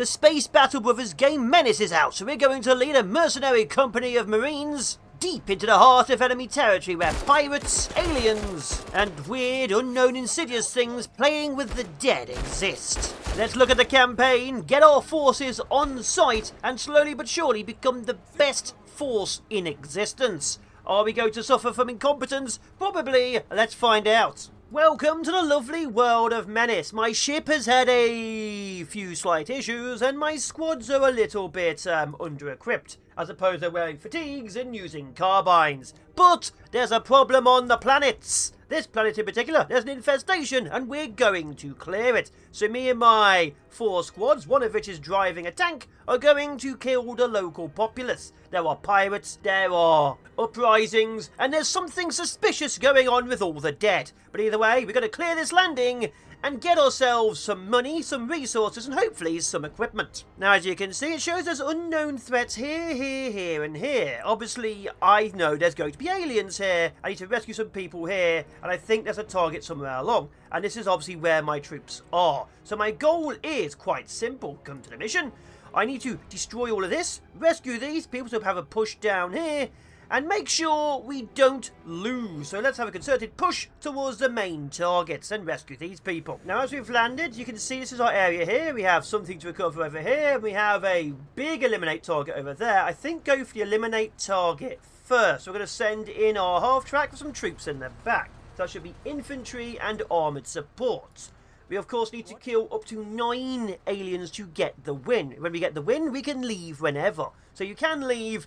The Space Battle Brothers game Menace is out, so we're going to lead a mercenary company of Marines deep into the heart of enemy territory where pirates, aliens, and weird, unknown, insidious things playing with the dead exist. Let's look at the campaign, get our forces on site, and slowly but surely become the best force in existence. Are we going to suffer from incompetence? Probably. Let's find out. Welcome to the lovely world of Menace. My ship has had a few slight issues and my squads are a little bit under-equipped, as opposed to wearing fatigues and using carbines. But there's a problem on the planets. This planet in particular, there's an infestation and we're going to clear it. So me and my 4 squads, one of which is driving a tank, are going to kill the local populace. There are pirates, there are uprisings, and there's something suspicious going on with all the dead. But either way, we're going to clear this landing and get ourselves some money, some resources, and hopefully some equipment. Now, as you can see, it shows there's unknown threats here, here, and here. Obviously, I know there's going to be aliens here. I need to rescue some people here, and I think there's a target somewhere along. And this is obviously where my troops are. So my goal is quite simple. Come to the mission. I need to destroy all of this, rescue these people so have a push down here, and make sure we don't lose. So let's have a concerted push towards the main targets and rescue these people. Now, as we've landed, you can see this is our area here. We have something to recover over here. We have a big eliminate target over there. I think go for the eliminate target first. We're going to send in our half-track with some troops in the back. So that should be infantry and armoured support. We, of course, need to kill up to 9 aliens to get the win. When we get the win, we can leave whenever. So you can leave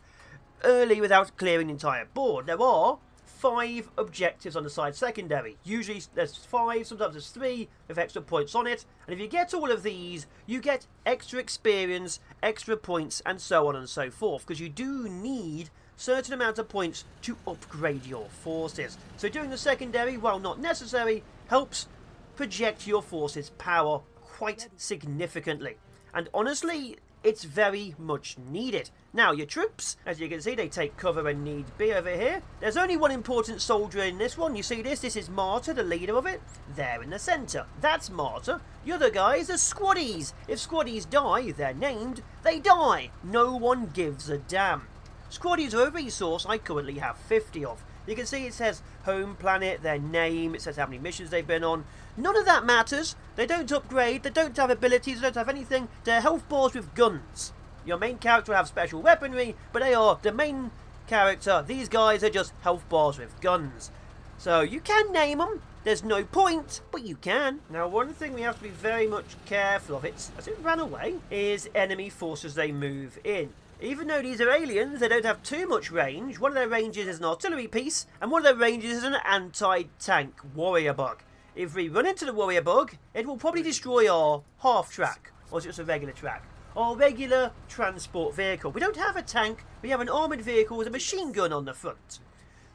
early without clearing the entire board. There are 5 objectives on the side secondary. Usually there's 5, sometimes there's 3 with extra points on it. And if you get all of these, you get extra experience, extra points, and so on and so forth. Because you do need certain amount of points to upgrade your forces. So doing the secondary, while not necessary, helps project your force's power quite significantly. And honestly, it's very much needed. Now, your troops, as you can see, they take cover when need be over here. There's only one important soldier in this one. You see this? This is Martyr, the leader of it. There in the centre. That's Martyr. The other guys are squaddies. If squaddies die, they're named, they die. No one gives a damn. Squaddies are a resource I currently have 50 of. You can see it says home planet, their name, it says how many missions they've been on. None of that matters. They don't upgrade, they don't have abilities, they don't have anything. They're health bars with guns. Your main character will have special weaponry, but they are the main character. These guys are just health bars with guns. So you can name them. There's no point, but you can. Now, one thing we have to be very much careful of, as it ran away, is enemy forces they move in. Even though these are aliens, they don't have too much range. One of their ranges is an artillery piece, and one of their ranges is an anti-tank warrior bug. If we run into the warrior bug, it will probably destroy our half-track, or just a regular track. Our regular transport vehicle. We don't have a tank, we have an armoured vehicle with a machine gun on the front.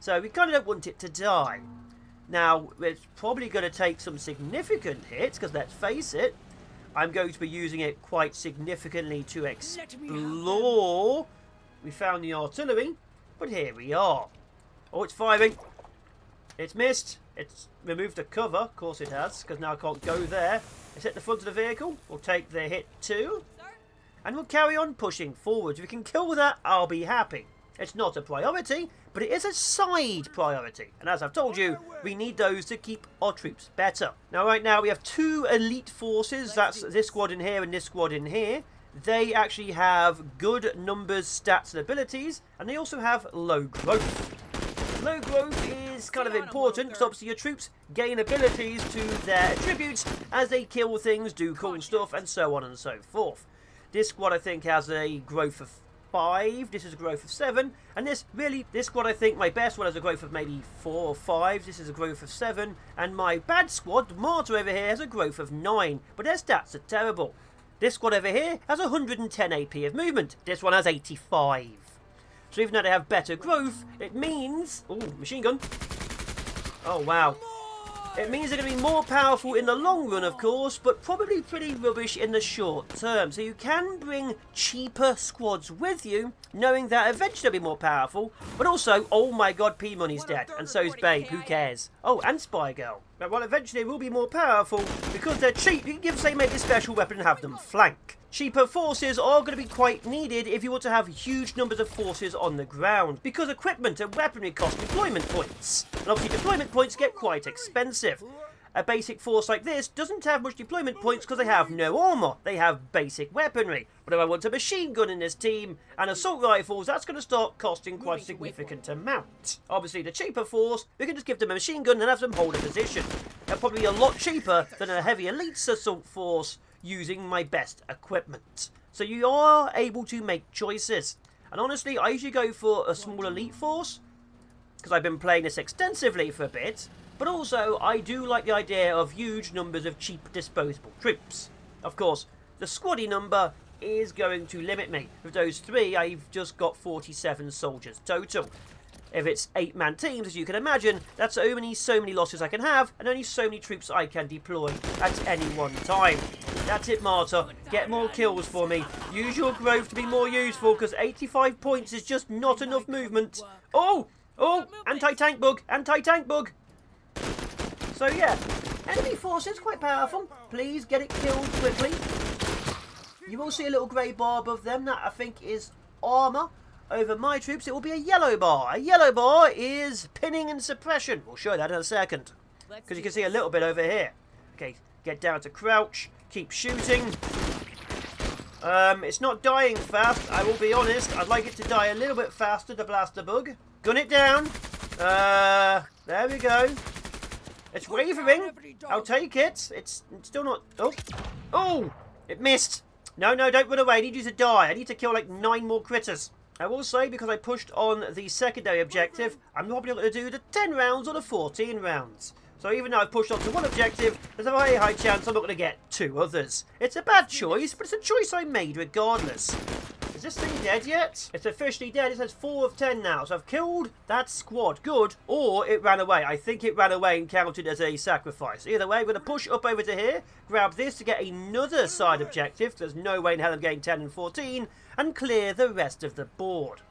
So we kind of don't want it to die. Now, it's probably going to take some significant hits, because let's face it, I'm going to be using it quite significantly to explore. We found the artillery, but here we are. Oh, it's firing. It's missed. It's removed the cover. Of course it has, because now I can't go there. It's hit the front of the vehicle. We'll take the hit too. And we'll carry on pushing forwards. If we can kill that, I'll be happy. It's not a priority, but it is a side priority. And as I've told you, we need those to keep our troops better. Now, right now, we have 2 elite forces. That's this squad in here and this squad in here. They actually have good numbers, stats, and abilities. And they also have low growth. Low growth is kind of important because obviously your troops gain abilities to their attributes as they kill things, do cool stuff, and so on and so forth. This squad, I think, has a growth of 5. This is a growth of 7. And this squad, I think, my best one has a growth of maybe 4 or 5. This is a growth of 7. And my bad squad, Martyr over here, has a growth of 9. But their stats are terrible. This squad over here has 110 AP of movement. This one has 85. So even though they have better growth, it means... Ooh, machine gun. Oh, wow. It means they're going to be more powerful in the long run, of course, but probably pretty rubbish in the short term. So you can bring cheaper squads with you, knowing that eventually they'll be more powerful. But also, oh my god, P-Money's dead, and so's Babe, who cares? Oh, and Spy Girl. But well, eventually they will be more powerful, because they're cheap. You can give, say, maybe a special weapon and have them flank. Cheaper forces are going to be quite needed if you want to have huge numbers of forces on the ground, because equipment and weaponry cost deployment points, and obviously deployment points get quite expensive. A basic force like this doesn't have much deployment points because they have no armour, they have basic weaponry. But if I want a machine gun in this team and assault rifles, that's going to start costing quite a significant amount. Obviously the cheaper force, we can just give them a machine gun and have them hold a position. They're probably a lot cheaper than a heavy elite assault force using my best equipment. So you are able to make choices. And honestly, I usually go for a small elite force, because I've been playing this extensively for a bit. But also, I do like the idea of huge numbers of cheap disposable troops. Of course, the squaddy number is going to limit me. With those 3, I've just got 47 soldiers total. If it's 8-man teams, as you can imagine, that's only so many losses I can have, and only so many troops I can deploy at any one time. That's it, Marta. Get more kills for me. Use your growth to be more useful, because 85 points is just not enough movement. Oh! Oh! Anti-tank bug! Anti-tank bug! So yeah, enemy forces quite powerful. Please get it killed quickly. You will see a little grey bar above them. That I think is armour. Over my troops it will be a yellow bar. A yellow bar is pinning and suppression. We'll show that in a second. Because you can see a little bit over here. Okay, get down to crouch. Keep shooting. It's not dying fast, I will be honest. I'd like it to die a little bit faster, the blaster bug. Gun it down. There we go. It's wavering. I'll take it. It's still not... Oh. Oh! It missed. No, don't run away. I need you to die. I need to kill like 9 more critters. I will say, because I pushed on the secondary objective, I'm probably not going to do the 10 rounds or the 14 rounds. So even though I've pushed on to one objective, there's a very high chance I'm not going to get 2 others. It's a bad choice, but it's a choice I made regardless. Is this thing dead yet? It's officially dead. It says 4 of 10 now. So I've killed that squad. Good. Or it ran away. I think it ran away and counted as a sacrifice. Either way, I'm going to push up over to here, grab this to get another side objective. There's no way in hell I'm getting 10 and 14. And clear the rest of the board.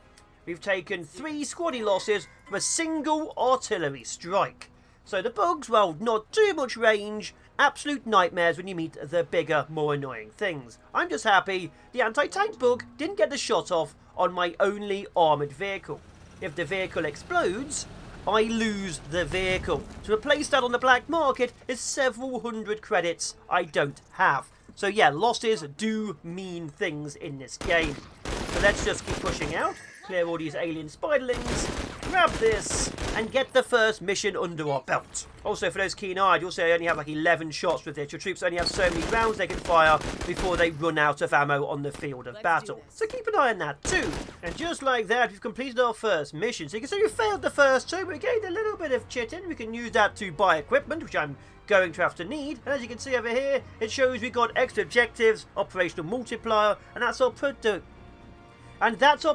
We've taken 3 squaddy losses from a single artillery strike. So the bugs, well, not too much range. Absolute nightmares when you meet the bigger, more annoying things. I'm just happy the anti-tank bug didn't get the shot off on my only armoured vehicle. If the vehicle explodes, I lose the vehicle. To replace that on the black market is several hundred credits I don't have. So yeah, losses do mean things in this game. So let's just keep pushing out. Clear all these alien spiderlings. Grab this and get the first mission under our belt. Also, for those keen-eyed, you'll see I only have like 11 shots with this. Your troops only have so many rounds they can fire before they run out of ammo on the field of battle. So keep an eye on that too. And just like that, we've completed our first mission. So you can see we failed the first 2, but we gained a little bit of chitin. We can use that to buy equipment, which I'm going to have to need. And as you can see over here, it shows we got extra objectives, operational multiplier, and that's our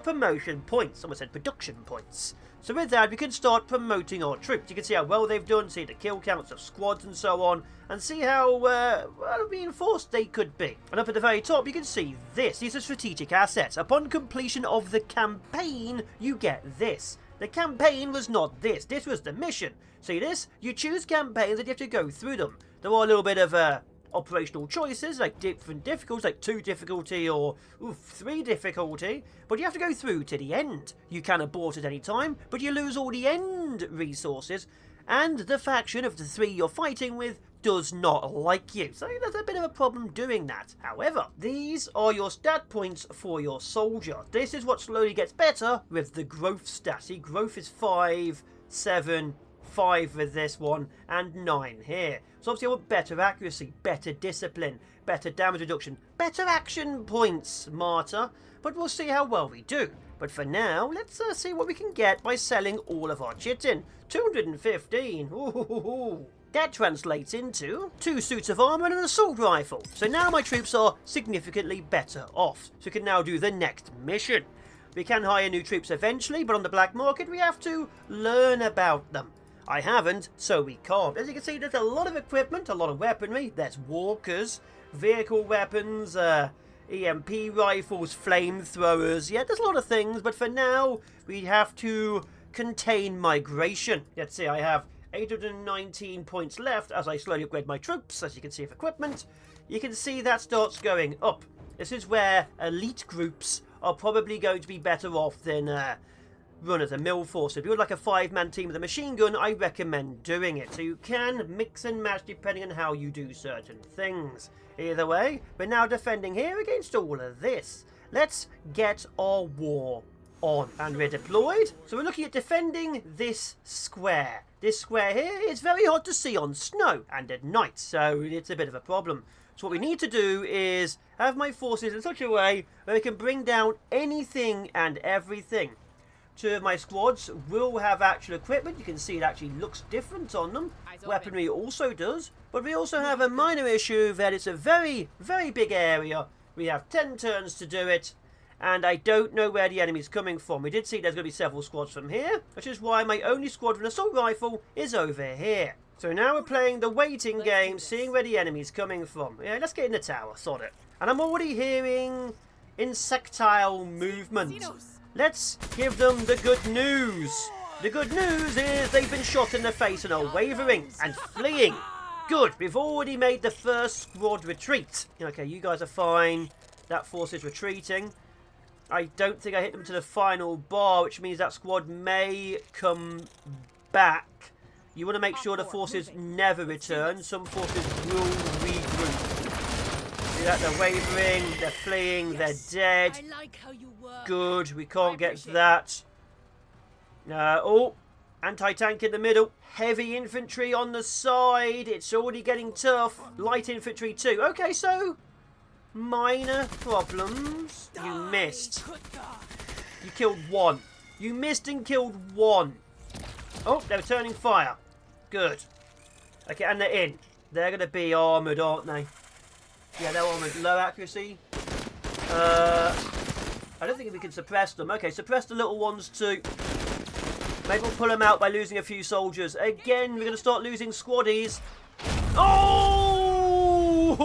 promotion points. Almost said production points. So with that, we can start promoting our troops. You can see how well they've done, see the kill counts of squads and so on, and see how well reinforced they could be. And up at the very top, you can see this. These are strategic assets. Upon completion of the campaign, you get this. The campaign was not this. This was the mission. See this? You choose campaigns and you have to go through them. There are a little bit of operational choices, like different difficulties, like 2 difficulty or 3 difficulty, but you have to go through to the end. You can abort at any time, but you lose all the end resources, and the faction of the 3 you're fighting with does not like you. So there's a bit of a problem doing that. However, these are your stat points for your soldier. This is what slowly gets better with the growth stat. See, growth is 5, 7, 5 with this one, and 9 here. So obviously I want better accuracy, better discipline, better damage reduction, better action points, Marta. But we'll see how well we do. But for now, let's see what we can get by selling all of our chitin. 215. Ooh. That translates into 2 suits of armour and an assault rifle. So now my troops are significantly better off. So we can now do the next mission. We can hire new troops eventually, but on the black market we have to learn about them. I haven't, so we can't. As you can see, there's a lot of equipment, a lot of weaponry. There's walkers, vehicle weapons, EMP rifles, flamethrowers. Yeah, there's a lot of things, but for now, we have to contain migration. Let's see, I have 819 points left as I slowly upgrade my troops. As you can see, for equipment, you can see that starts going up. This is where elite groups are probably going to be better off than run-of-the-mill force. If you would like a 5-man team with a machine gun, I recommend doing it. So you can mix and match depending on how you do certain things. Either way, we're now defending here against all of this. Let's get our war on. And we're deployed. So we're looking at defending this square. This square here is very hard to see on snow and at night, so it's a bit of a problem. So what we need to do is have my forces in such a way where we can bring down anything and everything. 2 of my squads will have actual equipment. You can see it actually looks different on them. Weaponry also does. But we also have a minor issue that it's a very, very big area. We have 10 turns to do it. And I don't know where the enemy's coming from. We did see there's going to be several squads from here, which is why my only squad with an assault rifle is over here. So now we're playing the waiting game, seeing where the enemy's coming from. Yeah, let's get in the tower, sod it. And I'm already hearing insectile movement. Let's give them the good news. The good news is they've been shot in the face and are wavering and fleeing. Good, we've already made the first squad retreat. Okay, you guys are fine. That force is retreating. I don't think I hit them to the final bar, which means that squad may come back. You want to make sure the forces never return. Some forces will regroup. See that? They're wavering, they're fleeing, they're dead. Good, we can't get that. Oh, anti-tank in the middle. Heavy infantry on the side. It's already getting tough. Light infantry too. Okay, so minor problems. You missed. You killed 1. You missed and killed 1. Oh, they're returning fire. Good. Okay, and they're in. They're going to be armoured, aren't they? Yeah, they're armoured. Low accuracy. I don't think we can suppress them. Okay, suppress the little ones too. Maybe we'll pull them out by losing a few soldiers. Again, we're going to start losing squaddies. Oh!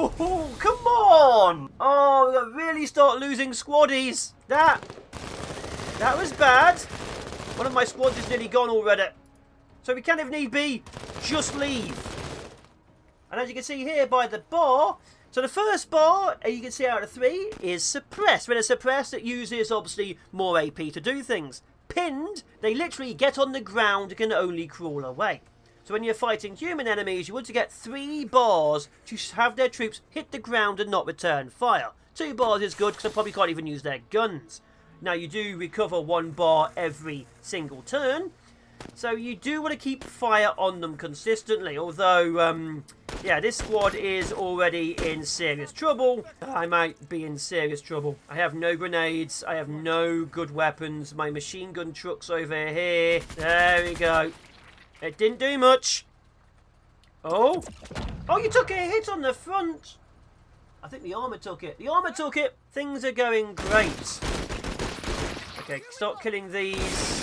Come on! Oh, we're going to really start losing squaddies. That was bad. One of my squads is nearly gone already. So we can, if need be, just leave. And as you can see here by the bar, so the first bar, you can see out of 3, is suppressed. When it's suppressed, it uses, obviously, more AP to do things. Pinned, they literally get on the ground and can only crawl away. So when you're fighting human enemies, you want to get 3 bars to have their troops hit the ground and not return fire. 2 bars is good because they probably can't even use their guns. Now, you do recover 1 bar every single turn. So you do want to keep fire on them consistently. Although, yeah, this squad is already in serious trouble. I might be in serious trouble. I have no grenades. I have no good weapons. My machine gun truck's over here. There we go. It didn't do much. Oh. Oh, you took a hit on the front. I think the armour took it. The armour took it. Things are going great. Okay, start killing these.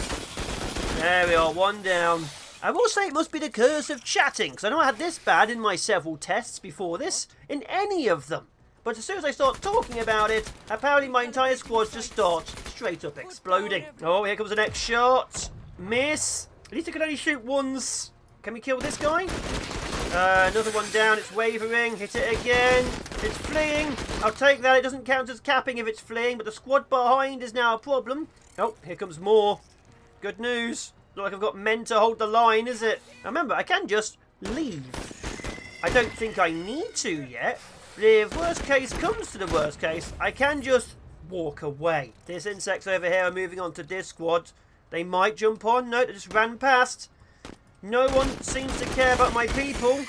There we are, 1 down. I will say it must be the curse of chatting, because I know I had this bad in my several tests before this, in any of them. But as soon as I start talking about it, apparently my entire squad just starts straight up exploding. Oh, here comes the next shot. Miss. At least I can only shoot once. Can we kill this guy? Another one down, it's wavering. Hit it again. It's fleeing. I'll take that. It doesn't count as capping if it's fleeing, but the squad behind is now a problem. Oh, here comes more. Good news. Not like I've got men to hold the line, is it? Now remember, I can just leave. I don't think I need to yet. But if worst case comes to the worst case, I can just walk away. These insects over here are moving on to this squad. They might jump on. No, they just ran past. No one seems to care about my people.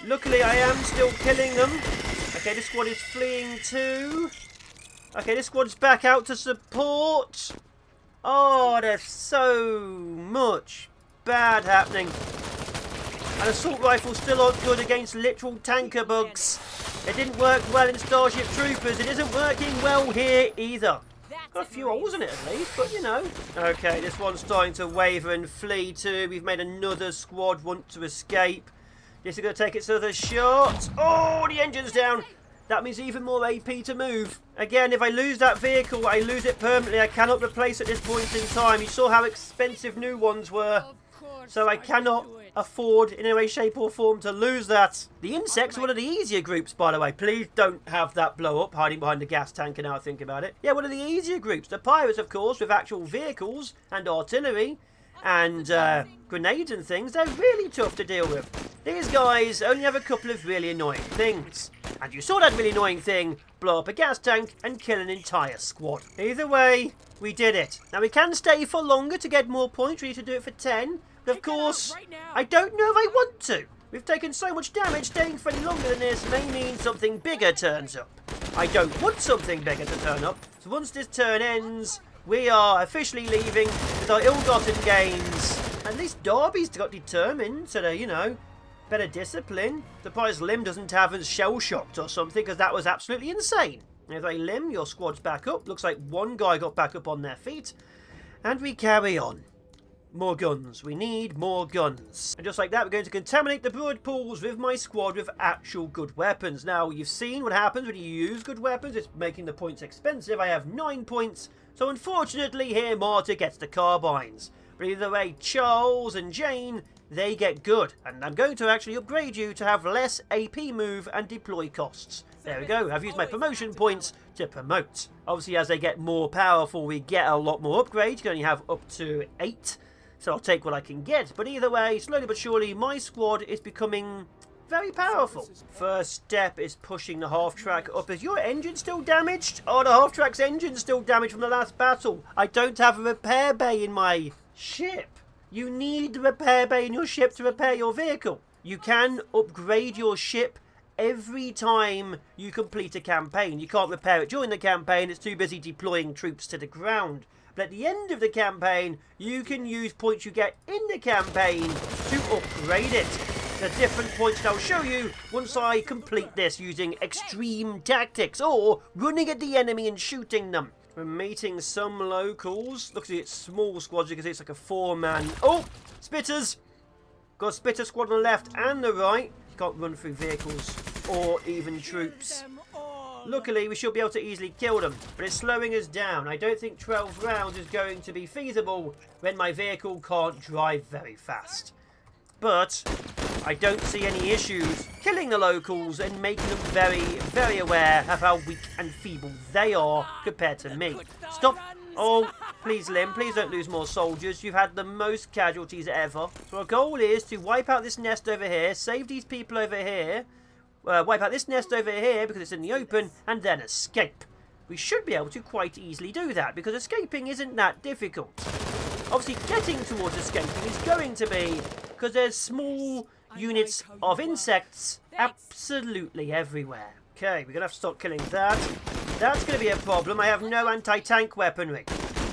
Luckily, I am still killing them. Okay, this squad is fleeing too. Okay, this squad's back out to support. Oh, there's so much bad happening. And assault rifles still aren't good against literal tanker bugs. It didn't work well in Starship Troopers. It isn't working well here either. Got a few holes in it at least, but you know. Okay, this one's starting to waver and flee too. We've made another squad want to escape. This is going to take its other shot. Oh, the engine's down. That means even more AP to move. Again, if I lose that vehicle, I lose it permanently. I cannot replace at this point in time. You saw how expensive new ones were. so I cannot afford in any way, shape or form to lose that. The insects are one of the easier groups, by the way. Please don't have that blow up hiding behind the gas tank and now I think about it. Yeah, one of the easier groups. The pirates, of course, with actual vehicles and artillery and grenades and things, they're really tough to deal with. These guys only have a couple of really annoying things. And you saw that really annoying thing blow up a gas tank and kill an entire squad. Either way, we did it. Now we can stay for longer to get more points. We need to do it for 10. But of course, I don't know if I want to. We've taken so much damage, staying for any longer than this may mean something bigger turns up. I don't want something bigger to turn up. So once this turn ends, we are officially leaving with our ill-gotten gains. At least Darby's got determined, so that, you know, better discipline. Surprised Lim doesn't have us shell-shocked or something, because that was absolutely insane. Anyway, Lim, your squad's back up. Looks like one guy got back up on their feet. And we carry on. More guns. We need more guns. And just like that, we're going to contaminate the blood pools with my squad with actual good weapons. Now, you've seen what happens when you use good weapons. It's making the points expensive. I have 9 points. So unfortunately, here Marta gets the carbines. But either way, Charles and Jane, they get good. And I'm going to actually upgrade you to have less AP move and deploy costs. There we go. I've used my promotion points to promote. Obviously, as they get more powerful, we get a lot more upgrades. You can only have up to 8. So I'll take what I can get. But either way, slowly but surely, my squad is becoming very powerful. First step is pushing the half-track up. Is your engine still damaged? Oh, the half-track's engine's still damaged from the last battle. I don't have a repair bay in my ship. You need the repair bay in your ship to repair your vehicle. You can upgrade your ship every time you complete a campaign. You can't repair it during the campaign. It's too busy deploying troops to the ground. But at the end of the campaign, you can use points you get in the campaign to upgrade it. The different points that I'll show you once I complete this using extreme tactics or running at the enemy and shooting them. We're meeting some locals. Look at it, small squads. You can see it's like a 4-man. Oh, spitters! Got a spitter squad on the left and the right. Can't run through vehicles or even troops. Luckily, we should be able to easily kill them, but it's slowing us down. I don't think 12 rounds is going to be feasible when my vehicle can't drive very fast. But I don't see any issues killing the locals and making them very, very aware of how weak and feeble they are compared to me. Stop. Oh, please, Lim, please don't lose more soldiers. You've had the most casualties ever. So our goal is to wipe out this nest over here, save these people over here, wipe out this nest over here because it's in the open, and then escape. We should be able to quite easily do that because escaping isn't that difficult. Obviously, getting towards escaping is going to be because there's small units of insects absolutely everywhere. Okay, we're going to have to start killing that. That's going to be a problem. I have no anti-tank weaponry.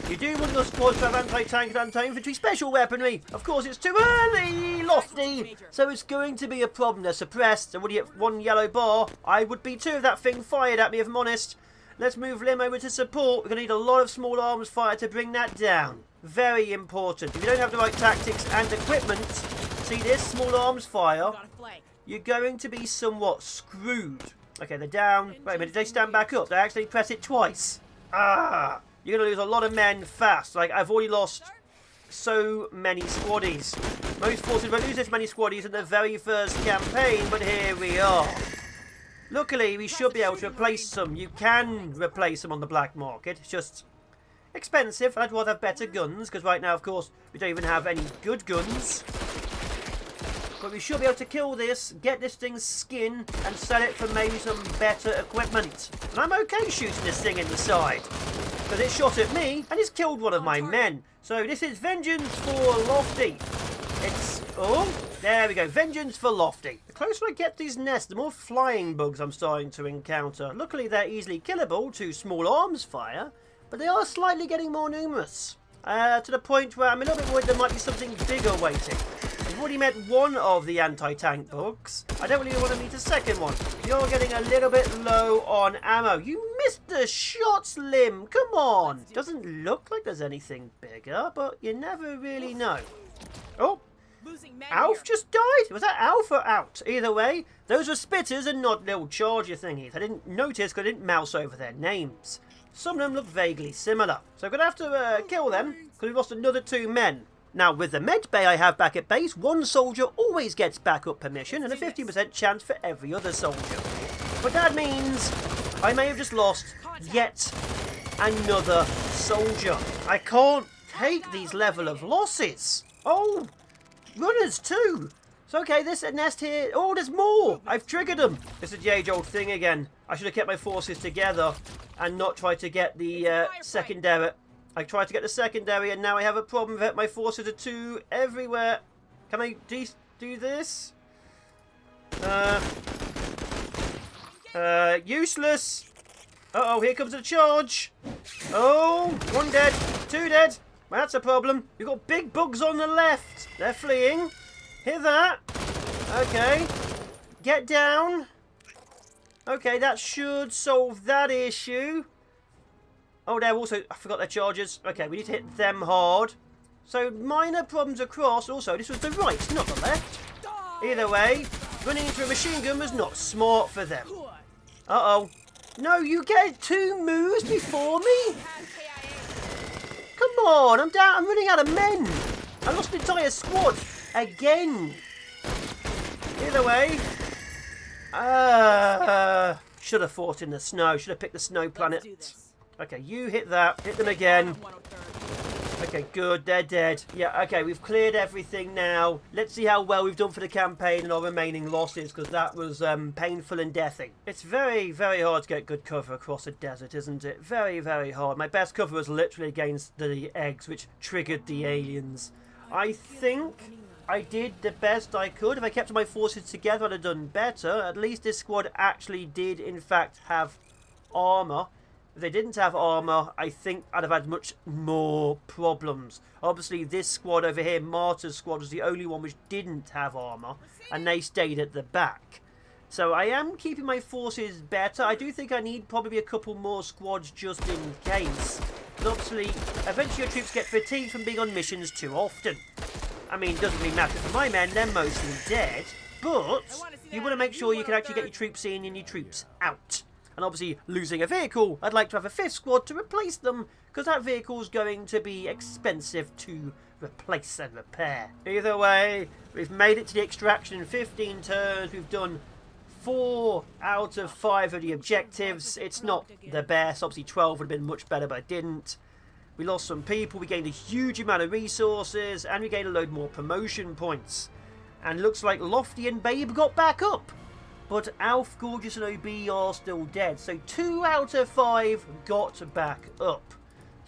You do want your squads to have anti-tank and anti-infantry special weaponry. Of course, it's too early, Lofty. So it's going to be a problem. They're suppressed. So would you get 1 yellow bar? I would be too if that thing fired at me, if I'm honest. Let's move Lim over to support. We're going to need a lot of small arms fire to bring that down. Very important. If you don't have the right tactics and equipment, see this, small arms fire, you're going to be somewhat screwed. Okay, they're down. Wait a minute, did they stand back up? They actually press it twice. Ah! You're going to lose a lot of men fast. Like, I've already lost so many squaddies. Most forces won't lose this many squaddies in the very first campaign, but here we are. Luckily, we should be able to replace them. You can replace them on the black market. It's just expensive. I'd rather have better guns, because right now, of course, we don't even have any good guns. But we should be able to kill this, get this thing's skin, and sell it for maybe some better equipment. And I'm okay shooting this thing in the side, because it shot at me, and it's killed one of my men. So this is vengeance for Lofty. It's... oh, there we go. Vengeance for Lofty. The closer I get these nests, the more flying bugs I'm starting to encounter. Luckily, they're easily killable to small arms fire, but they are slightly getting more numerous. To the point where I'm a little bit worried there might be something bigger waiting. I've already met one of the anti-tank bugs. I don't really want to meet a second one. You're getting a little bit low on ammo. You missed the shots, Lim. Come on. Doesn't look like there's anything bigger, but you never really know. Oh, Alf just died? Was that Alf or out? Either way, those were spitters and not little charger thingies. I didn't notice because I didn't mouse over their names. Some of them look vaguely similar. So I'm going to have to kill them because we've lost another 2 men. Now, with the med bay I have back at base, one soldier always gets backup permission and a 50% chance for every other soldier. But that means I may have just lost yet another soldier. I can't take these level of losses. Oh, runners too. It's okay, there's a nest here. Oh, there's more. I've triggered them. This is the age-old thing again. I should have kept my forces together and not tried to get the secondary. I tried to get the secondary and now I have a problem with it. My forces are too everywhere. Can I do this? Useless. Uh-oh, here comes a charge. Oh, one dead, two dead. Well, that's a problem. We've got big bugs on the left. They're fleeing. Hear that? Okay. Get down. Okay, that should solve that issue. Oh, they're also... I forgot their charges. Okay, we need to hit them hard. So, minor problems across. Also, this was the right, not the left. Either way, running into a machine gun was not smart for them. Uh-oh. No, you get 2 moves before me? Come on, I'm down. I'm running out of men. I lost an entire squad. Again. Either way. Should have fought in the snow. Should have picked the snow planet. Okay, you hit that. Hit them again. Okay, good. They're dead. Yeah, okay, we've cleared everything now. Let's see how well we've done for the campaign and our remaining losses, because that was painful and deathing. It's very, very hard to get good cover across a desert, isn't it? Very, very hard. My best cover was literally against the eggs, which triggered the aliens. I think I did the best I could. If I kept my forces together, I'd have done better. At least this squad actually did, in fact, have armour. If they didn't have armour, I think I'd have had much more problems. Obviously, this squad over here, Martyr's squad, was the only one which didn't have armour, and they stayed at the back. So I am keeping my forces better. I do think I need probably a couple more squads just in case. But obviously, eventually your troops get fatigued from being on missions too often. I mean, it doesn't really matter for my men, they're mostly dead. But you want to make sure you can actually get your troops in and your troops out. And obviously, losing a vehicle, I'd like to have a 5th squad to replace them, because that vehicle is going to be expensive to replace and repair. Either way, we've made it to the extraction in 15 turns. We've done 4 out of 5 of the objectives. It's not the best. Obviously, 12 would have been much better, but I didn't. We lost some people. We gained a huge amount of resources, and we gained a load more promotion points. And looks like Lofty and Babe got back up. But Alf, Gorgeous and OB are still dead. So 2 out of 5 got back up.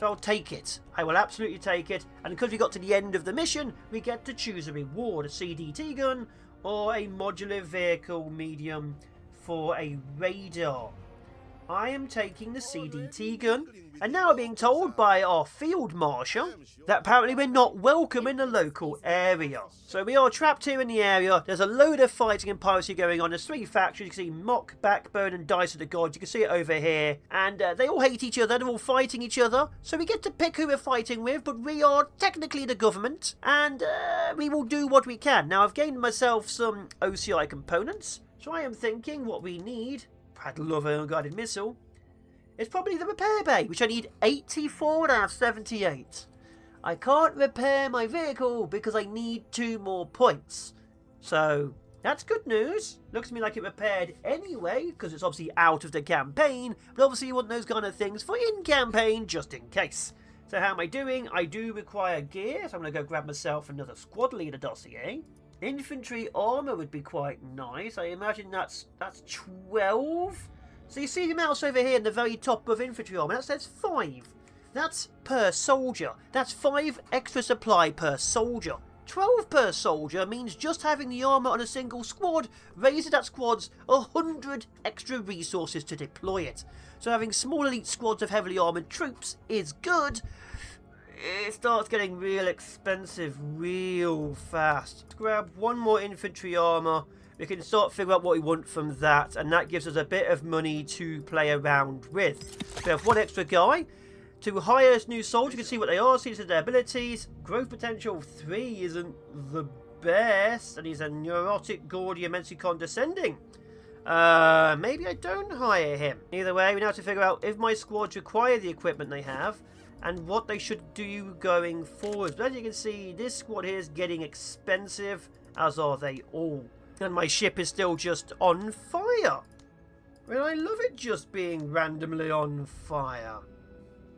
So I'll take it. I will absolutely take it. And because we got to the end of the mission, we get to choose a reward. A CDT gun or a modular vehicle medium for a radar. I am taking the CDT gun. And now we're being told by our field marshal that apparently we're not welcome in the local area. So we are trapped here in the area. There's a load of fighting and piracy going on. There's 3 factions. You can see Mock, Backbone and Dice of the Gods. You can see it over here. And they all hate each other. They're all fighting each other. So we get to pick who we're fighting with. But we are technically the government. And we will do what we can. Now I've gained myself some OCI components. So I am thinking what we need. I'd love an unguided missile. It's probably the repair bay, which I need 84 out of 78. I can't repair my vehicle because I need 2 more points. So, that's good news. Looks to me like it repaired anyway, because it's obviously out of the campaign. But obviously you want those kind of things for in-campaign, just in case. So how am I doing? I do require gear, so I'm going to go grab myself another squad leader dossier. Infantry armour would be quite nice. I imagine that's 12. So you see the mouse over here in the very top of infantry armour. That says 5. That's per soldier. That's 5 extra supply per soldier. 12 per soldier means just having the armour on a single squad raises that squad's 100 extra resources to deploy it. So having small elite squads of heavily armoured troops is good. It starts getting real expensive real fast. Let's grab 1 more infantry armour. We can start figuring out what we want from that, and that gives us a bit of money to play around with. We have 1 extra guy. To hire a new soldier, you can see what they are, see their abilities. Growth potential 3 isn't the best, and he's a neurotic, gaudy, immensely condescending. Maybe I don't hire him. Either way, we now have to figure out if my squads require the equipment they have and what they should do going forward. But as you can see, this squad here is getting expensive, as are they all. And my ship is still just on fire. Well, I love it just being randomly on fire.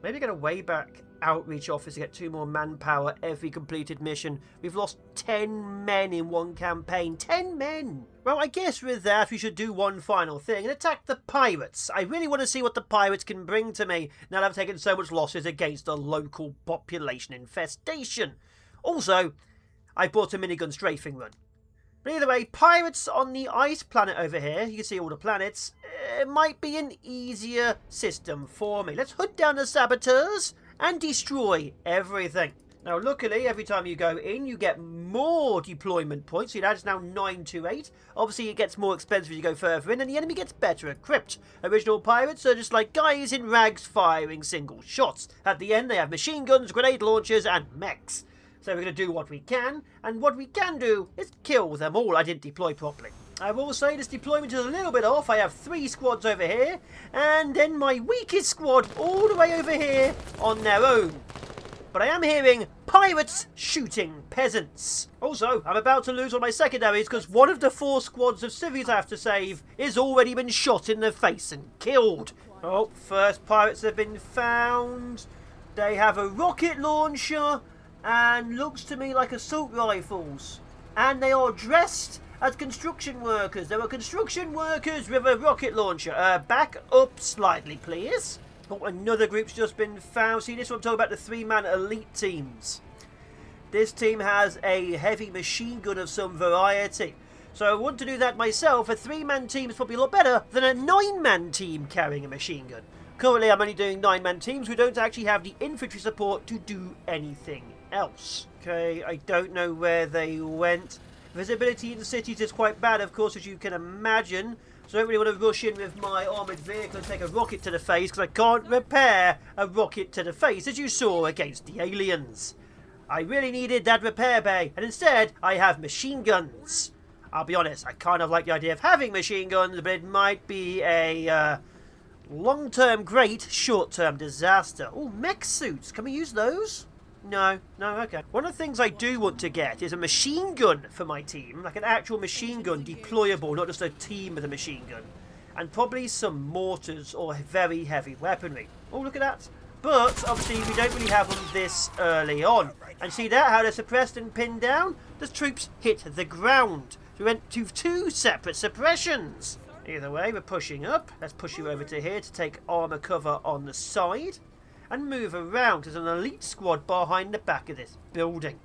Maybe get a way back outreach office to get 2 more manpower every completed mission. We've lost 10 men in one campaign. 10 men! Well, I guess with that we should do one final thing and attack the pirates. I really want to see what the pirates can bring to me now that I've taken so much losses against a local population infestation. Also, I bought a minigun strafing run. But either way, pirates on the ice planet over here, you can see all the planets, it might be an easier system for me. Let's hunt down the saboteurs and destroy everything. Now, luckily, every time you go in, you get more deployment points. See, that is now 928. Obviously, it gets more expensive as you go further in, and the enemy gets better equipped. Original pirates are just like guys in rags firing single shots. At the end, they have machine guns, grenade launchers, and mechs. So we're going to do what we can, and what we can do is kill them all. I didn't deploy properly. I will say this deployment is a little bit off. I have 3 squads over here, and then my weakest squad all the way over here on their own. But I am hearing pirates shooting peasants. Also, I'm about to lose all my secondaries because one of the 4 squads of civvies I have to save is already been shot in the face and killed. Oh, first pirates have been found. They have a rocket launcher and looks to me like assault rifles. And they are dressed as construction workers. There are construction workers with a rocket launcher. Back up slightly, please. Oh, another group's just been found. See, this is what I'm talking about, the 3-man elite teams. This team has a heavy machine gun of some variety. So I want to do that myself. A 3-man team is probably a lot better than a 9-man team carrying a machine gun. Currently, I'm only doing 9-man teams who don't actually have the infantry support to do anything else. Okay, I don't know where they went. Visibility in cities is quite bad, of course, as you can imagine. So I don't really want to rush in with my armoured vehicle and take a rocket to the face, because I can't repair a rocket to the face, as you saw against the aliens. I really needed that repair bay, and instead I have machine guns. I'll be honest, I kind of like the idea of having machine guns, but it might be a long-term great, short-term disaster. Oh, mech suits. Can we use those? No, okay. One of the things I do want to get is a machine gun for my team, like an actual machine gun, deployable, not just a team with a machine gun. And probably some mortars or very heavy weaponry. Oh, look at that. But, obviously, we don't really have them this early on. And see that, how they're suppressed and pinned down? The troops hit the ground. We went to 2 separate suppressions. Either way, we're pushing up. Let's push you over to here to take armour cover on the side. And move around. There's an elite squad behind the back of this building.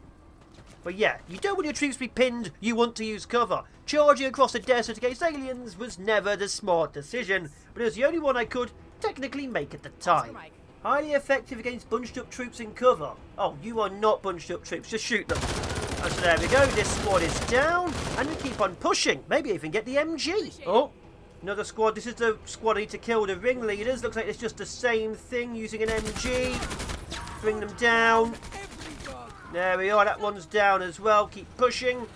But yeah, you don't want your troops to be pinned, you want to use cover. Charging across the desert against aliens was never the smart decision, but it was the only one I could technically make at the time. Highly effective against bunched up troops in cover. Oh, you are not bunched up troops, just shoot them. And so there we go, this squad is down, and we keep on pushing. Maybe even get the MG. Oh. Another squad. This is the squad I need to kill the ringleaders. Looks like it's just the same thing using an MG. Bring them down. There we are. That one's down as well. Keep pushing.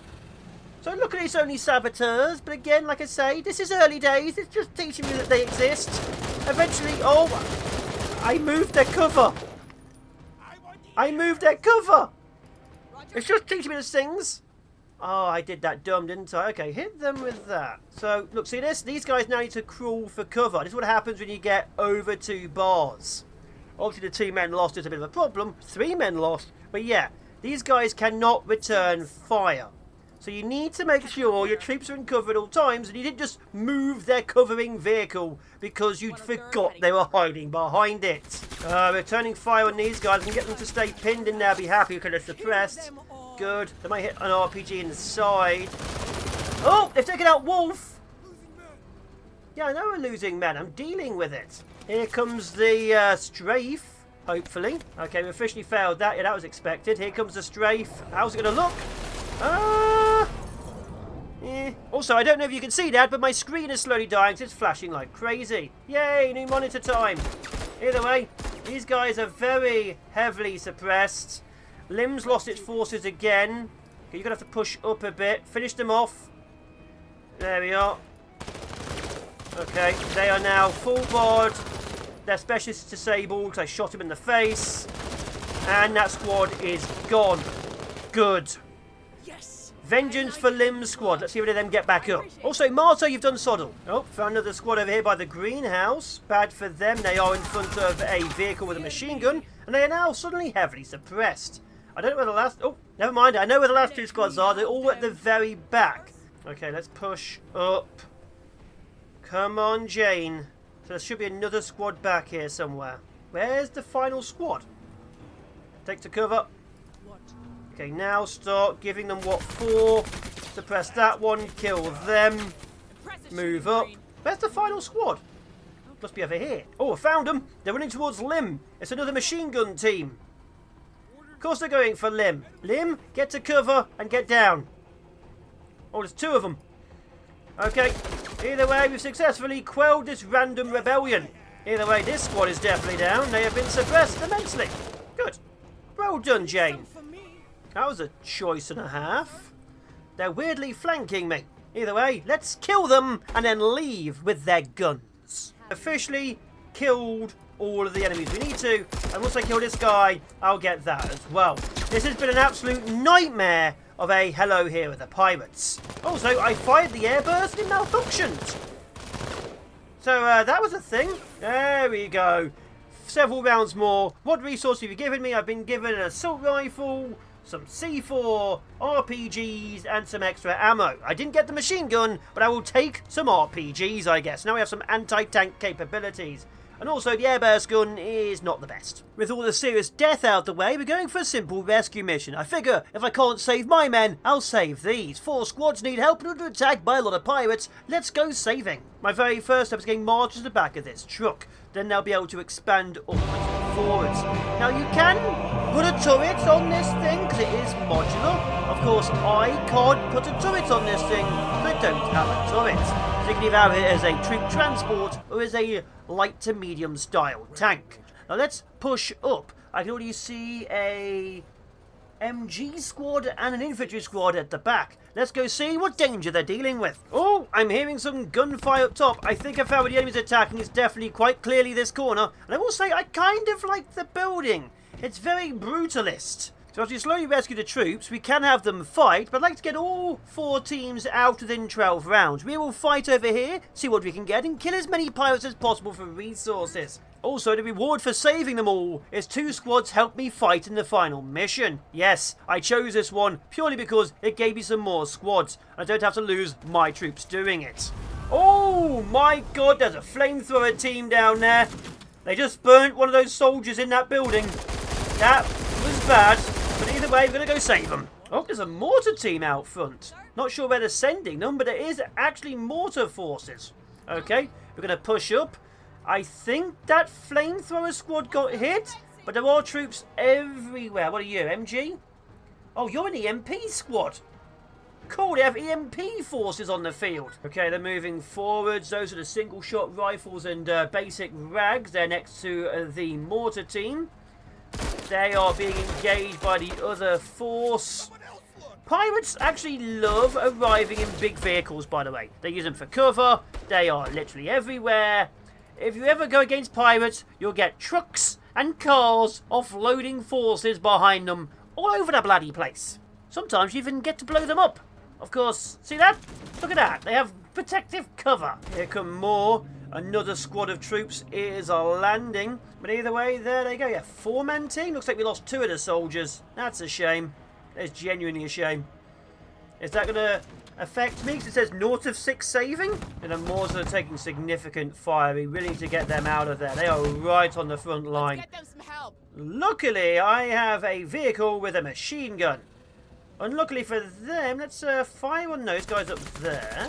So look at it's only saboteurs. But again, like I say, this is early days. It's just teaching me that they exist. Eventually, oh, I moved their cover. I moved their cover. It's just teaching me those things. Oh, I did that dumb, didn't I? Okay, hit them with that. So, look, see this? These guys now need to crawl for cover. This is what happens when you get over 2 bars. Obviously, the 2 men lost is a bit of a problem. 3 men lost. But yeah, these guys cannot return fire. So you need to make sure your troops are in cover at all times, and you didn't just move their covering vehicle because you'd forgot they were hiding behind it. Returning fire on these guys and get them to stay pinned in there. Be happy because they're suppressed. Good. They might hit an RPG inside. Oh, they've taken out Wolf. Yeah, I know we're losing men. I'm dealing with it. Here comes the strafe, hopefully. Okay, we officially failed that. Yeah, that was expected. Here comes the strafe. How's it going to look? Also, I don't know if you can see that, but my screen is slowly dying, so it's flashing like crazy. Yay, new monitor time. Either way, these guys are very heavily suppressed. Limbs lost its forces again. Okay, you're going to have to push up a bit. Finish them off. There we are. Okay, they are now full board. Their specialist is disabled because I shot him in the face. And that squad is gone. Good. Yes. Vengeance for Lim's squad. Let's see if any of them get back up. Also, Marto, you've done Soddle. Oh, found another squad over here by the greenhouse. Bad for them. They are in front of a vehicle with a machine gun. And they are now suddenly heavily suppressed. I don't know where the last... Oh, never mind. I know where the last two squads are. They're all at the very back. Okay, let's push up. Come on, Jane. So there should be another squad back here somewhere. Where's the final squad? Take to cover. Okay, now start giving them what for. Suppress that one. Kill them. Move up. Where's the final squad? Must be over here. Oh, I found them. They're running towards Lim. It's another machine gun team. Of course they're going for Lim. Lim, get to cover and get down. Oh, there's two of them. Okay. Either way, we've successfully quelled this random rebellion. Either way, this squad is definitely down. They have been suppressed immensely. Good. Well done, Jane. That was a choice and a half. They're weirdly flanking me. Either way, let's kill them and then leave with their guns. Officially killed all of the enemies we need to. And once I kill this guy, I'll get that as well. This has been an absolute nightmare of a hello here with the pirates. Also, I fired the airburst and it malfunctioned. So that was a thing. There we go. Several rounds more. What resource have you given me? I've been given an assault rifle, some C4, RPGs, and some extra ammo. I didn't get the machine gun, but I will take some RPGs, I guess. Now we have some anti-tank capabilities. And also, the airburst gun is not the best. With all the serious death out the way, we're going for a simple rescue mission. I figure, if I can't save my men, I'll save these. 4 squads need help and are under attack by a lot of pirates. Let's go saving. My very first step is getting marched to the back of this truck. Then they'll be able to expand upwards and forwards. Now, you can put a turret on this thing, because it is modular. Of course, I can't put a turret on this thing, because I don't have a turret. So you can either have it as a troop transport, or as a light to medium style tank. Now let's push up. I can already see a MG squad and an infantry squad at the back. Let's go see what danger they're dealing with. Oh, I'm hearing some gunfire up top. I think I found where the enemy's attacking is definitely quite clearly this corner. And I will say I kind of like the building. It's very brutalist. So as we slowly rescue the troops, we can have them fight, but I'd like to get all 4 teams out within 12 rounds. We will fight over here, see what we can get, and kill as many pirates as possible for resources. Also, the reward for saving them all is 2 squads help me fight in the final mission. Yes, I chose this one purely because it gave me some more squads. I don't have to lose my troops doing it. Oh my god, there's a flamethrower team down there. They just burnt one of those soldiers in that building. That was bad. But either way, we're going to go save them. Oh, there's a mortar team out front. Not sure where they're sending them, but it is actually mortar forces. Okay, we're going to push up. I think that flamethrower squad got hit, but there are troops everywhere. What are you, MG? Oh, you're an EMP squad. Cool, they have EMP forces on the field. Okay, they're moving forwards. Those are the single-shot rifles and basic rags. They're next to the mortar team. They are being engaged by the other force. Pirates actually love arriving in big vehicles, by the way. They use them for cover. They are literally everywhere. If you ever go against pirates, you'll get trucks and cars offloading forces behind them all over the bloody place. Sometimes you even get to blow them up. Of course, see that? Look at that. They have protective cover. Here come more. Another squad of troops is landing. But either way, there they go. Yeah, 4-man team. Looks like we lost 2 of the soldiers. That's a shame. It's genuinely a shame. Is that going to affect me? Because it says north of 6 saving. And the Moors are taking significant fire. We really need to get them out of there. They are right on the front line. Let's get them some help. Luckily, I have a vehicle with a machine gun. Unluckily for them, let's fire on those guys up there.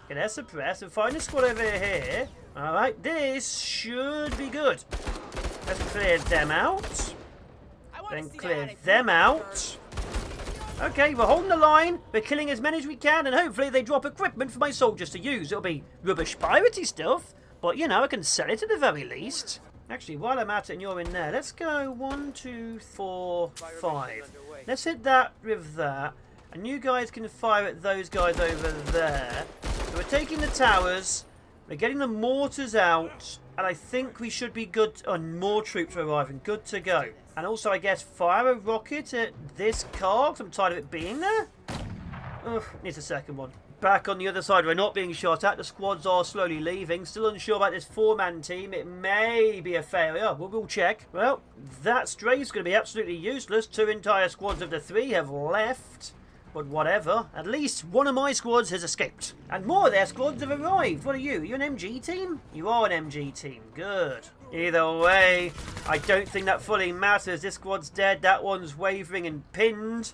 Get their suppress and find a squad over here. Alright, this should be good. Let's clear them out. Then clear them out. Okay, we're holding the line. We're killing as many as we can, and hopefully they drop equipment for my soldiers to use. It'll be rubbish piratey stuff, but you know, I can sell it at the very least. Actually, while I'm at it and you're in there, let's go 1, 2, 4, 5. Let's hit that with that. And you guys can fire at those guys over there. So we're taking the towers. We're getting the mortars out, and I think we should be good. On more troops are arriving. Good to go. And also, I guess, fire a rocket at this car, because I'm tired of it being there. Ugh, needs a second one. Back on the other side, we're not being shot at. The squads are slowly leaving. Still unsure about this 4-man team. It may be a failure. We'll check. Well, that stray's going to be absolutely useless. 2 entire squads of the 3 have left. But whatever. At least one of my squads has escaped. And more of their squads have arrived. What are you? Are you an MG team? You are an MG team. Good. Either way, I don't think that fully matters. This squad's dead. That one's wavering and pinned.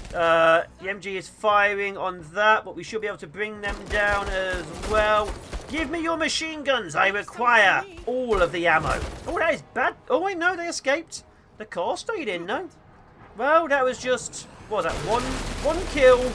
The MG is firing on that, but we should be able to bring them down as well. Give me your machine guns. I require all of the ammo. Oh, that is bad. Oh, wait, no, they escaped. The car stayed in, no? Well, that was just, what was that, one kill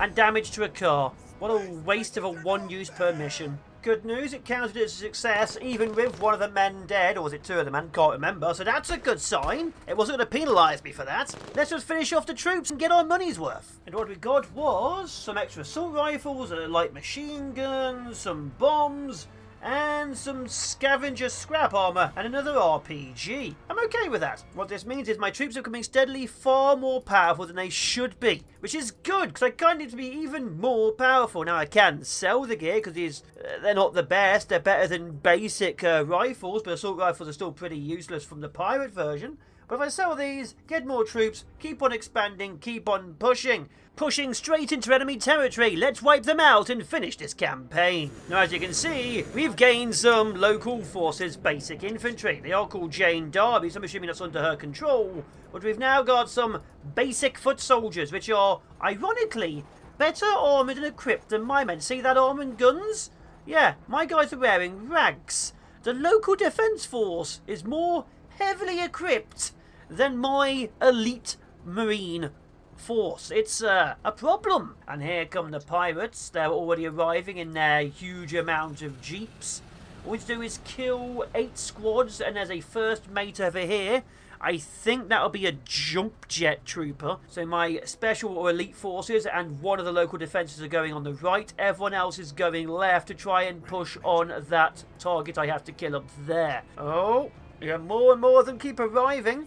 and damage to a car. What a waste of a 1 use per mission. Good news, it counted as a success, even with one of the men dead, or was it 2 of the men? Can't remember, so that's a good sign. It wasn't going to penalise me for that. Let's just finish off the troops and get our money's worth. And what we got was some extra assault rifles, a light machine gun, some bombs, and some scavenger scrap armor, and another RPG. I'm okay with that. What this means is my troops are becoming steadily far more powerful than they should be, which is good, because I kind of need to be even more powerful. Now, I can sell the gear, because they're not the best. They're better than basic rifles, but assault rifles are still pretty useless from the pirate version. But if I sell these, get more troops, keep on expanding, keep on pushing. Pushing straight into enemy territory. Let's wipe them out and finish this campaign. Now, as you can see, we've gained some local forces basic infantry. They are called Jane Darby, so I'm assuming that's under her control. But we've now got some basic foot soldiers, which are, ironically, better armoured and equipped than my men. See that armour and guns? Yeah, my guys are wearing rags. The local defence force is more heavily equipped than my elite marine force. It's a problem. And here come the pirates. They're already arriving in their huge amount of jeeps. All we have to do is kill 8 squads, and there's a first mate over here. I think that'll be a jump jet trooper. So my special or elite forces and one of the local defences are going on the right. Everyone else is going left to try and push on that target I have to kill up there. Oh, yeah, more and more of them keep arriving.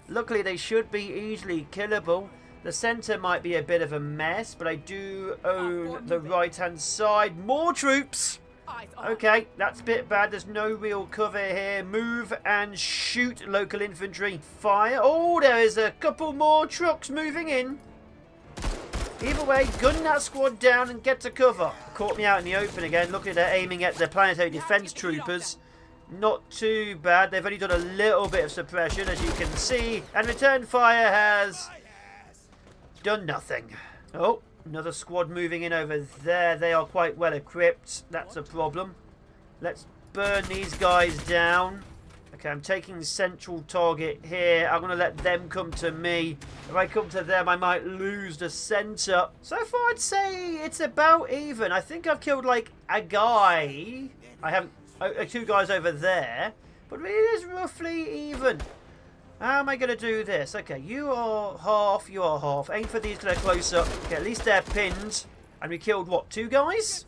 Luckily, they should be easily killable. The centre might be a bit of a mess, but I do own the right-hand side. More troops! Okay, that's a bit bad. There's no real cover here. Move and shoot, local infantry. Fire. Oh, there is a couple more trucks moving in. Either way, gun that squad down and get to cover. Caught me out in the open again. Look at they're aiming at the planetary defence troopers. Not too bad. They've only done a little bit of suppression, as you can see. And return fire has done nothing. Oh, another squad moving in over there. They are quite well equipped. That's a problem. Let's burn these guys down. Okay, I'm taking central target here. I'm going to let them come to me. If I come to them, I might lose the centre. So far, I'd say it's about even. I think I've killed, like, a guy. I haven't... 2 guys over there. But it is roughly even. How am I going to do this? Okay, you are half, you are half. Aim for these because they're close up. Okay, at least they're pinned. And we killed, what, 2 guys?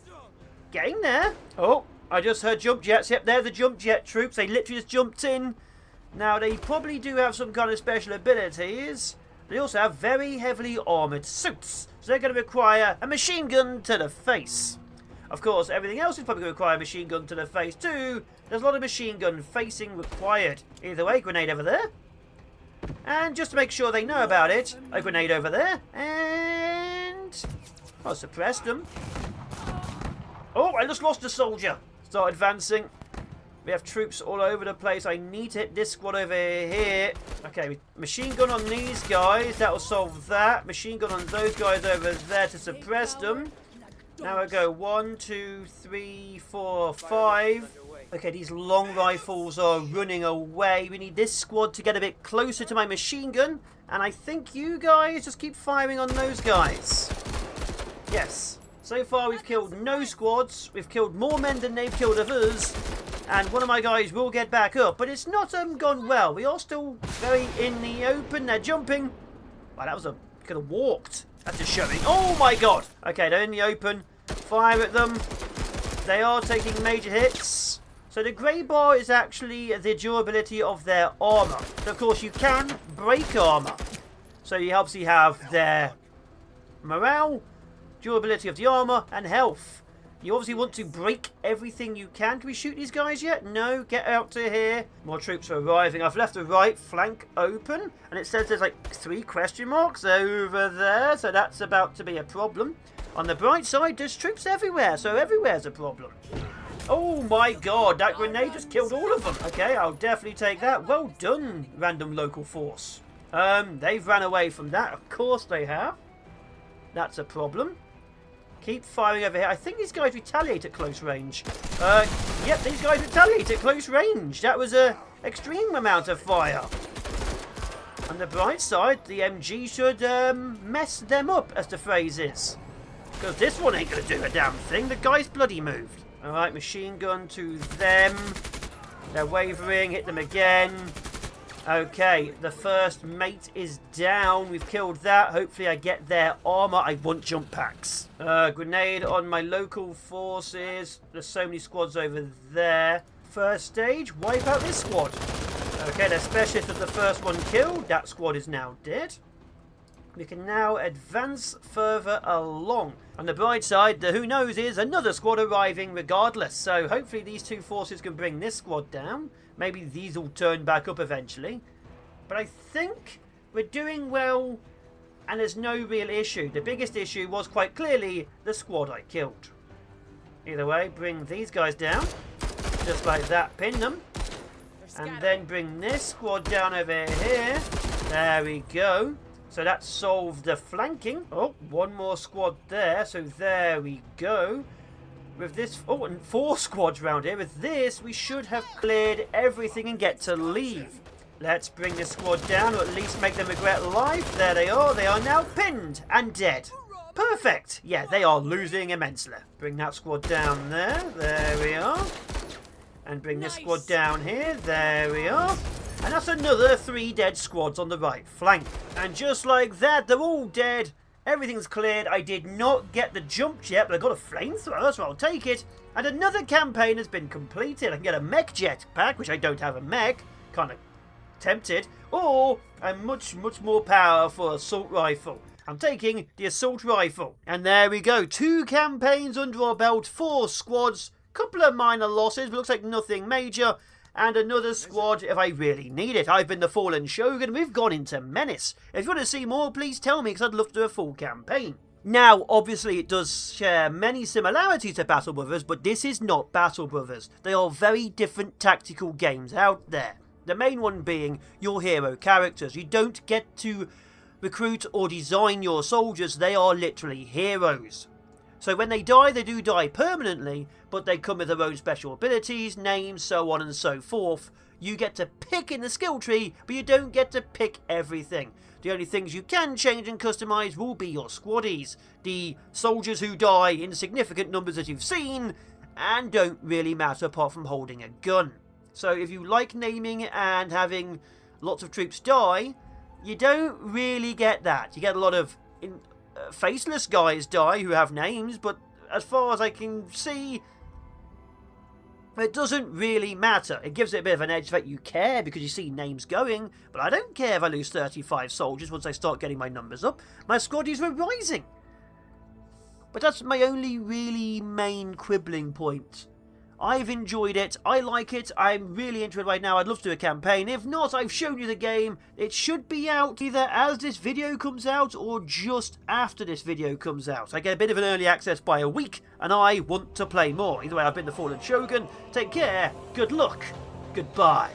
Getting there. Oh, I just heard jump jets. Yep, they're the jump jet troops. They literally just jumped in. Now, they probably do have some kind of special abilities. They also have very heavily armoured suits. So they're going to require a machine gun to the face. Of course, everything else is probably going to require a machine gun to the face too. There's a lot of machine gun facing required. Either way, grenade over there. And just to make sure they know about it, a grenade over there. And I'll suppress them. Oh, I just lost a soldier. Start advancing. We have troops all over the place. I need to hit this squad over here. Okay, machine gun on these guys. That will solve that. Machine gun on those guys over there to suppress them. Now I go 1, 2, 3, 4, 5. Okay, these long rifles are running away. We need this squad to get a bit closer to my machine gun. And I think you guys just keep firing on those guys. Yes. So far we've killed no squads. We've killed more men than they've killed of us. And one of my guys will get back up. But it's not gone well. We are still very in the open. They're jumping. Wow, that was a... could have walked. That's just showing. Oh my god. Okay, they're in the open. Fire at them. They are taking major hits. So the grey bar is actually the durability of their armour. So of course you can break armour. So you obviously have their morale, durability of the armour, and health. You obviously want to break everything you can. Can we shoot these guys yet? No, get out to here. More troops are arriving. I've left the right flank open. And it says there's like 3 question marks over there. So that's about to be a problem. On the bright side, there's troops everywhere. So everywhere's a problem. Oh my god, that grenade just killed all of them. Okay, I'll definitely take that. Well done, random local force. They've ran away from that. Of course they have. That's a problem. Keep firing over here. I think these guys retaliate at close range. Yep, these guys retaliate at close range. That was an extreme amount of fire. On the bright side, the MG should mess them up, as the phrase is. Because this one ain't going to do a damn thing. The guy's bloody moved. Alright, machine gun to them. They're wavering. Hit them again. Okay, the first mate is down. We've killed that. Hopefully I get their armour. I want jump packs. Grenade on my local forces. There's so many squads over there. First stage, wipe out this squad. Okay, the specialist of the first one killed. That squad is now dead. We can now advance further along. On the bright side, the who knows is another squad arriving regardless. So hopefully these 2 forces can bring this squad down. Maybe these will turn back up eventually. But I think we're doing well and there's no real issue. The biggest issue was quite clearly the squad I killed. Either way, bring these guys down. Just like that, pin them. And then bring this squad down over here. There we go. So that solved the flanking. Oh, 1 more squad there. So there we go. With this, oh, and 4 squads round here. With this, we should have cleared everything and get to leave. Let's bring this squad down, or at least make them regret life. There they are. They are now pinned and dead. Perfect. Yeah, they are losing immensely. Bring that squad down there. There we are. And bring this squad down here. There we are. And that's another 3 dead squads on the right flank. And just like that, they're all dead. Everything's cleared. I did not get the jump yet, but I got a flamethrower, so I'll take it. And another campaign has been completed. I can get a mech jet pack, which I don't have a mech. Kind of tempted. Or a much more powerful assault rifle. I'm taking the assault rifle. And there we go. 2 campaigns under our belt. 4 squads. Couple of minor losses, but looks like nothing major. And another squad if I really need it. I've been the Fallen Shogun. We've gone into Menace. If you want to see more, please tell me, because I'd love to do a full campaign. Now, obviously, it does share many similarities to Battle Brothers, but this is not Battle Brothers. They are very different tactical games out there. The main one being your hero characters. You don't get to recruit or design your soldiers. They are literally heroes. So when they do die permanently, but they come with their own special abilities, names, so on and so forth. You get to pick in the skill tree, but you don't get to pick everything. The only things you can change and customise will be your squaddies. The soldiers who die in significant numbers that you've seen, and don't really matter apart from holding a gun. So if you like naming and having lots of troops die, you don't really get that. You get a lot of faceless guys die who have names, but as far as I can see, it doesn't really matter. It gives it a bit of an edge that you care because you see names going, but I don't care if I lose 35 soldiers once I start getting my numbers up. My squaddies were rising. But that's my only really main quibbling point. I've enjoyed it, I like it, I'm really into it right now. I'd love to do a campaign. If not, I've shown you the game. It should be out either as this video comes out or just after this video comes out. I get a bit of an early access by a week, and I want to play more. Either way, I've been the Fallen Shogun. Take care, good luck, goodbye.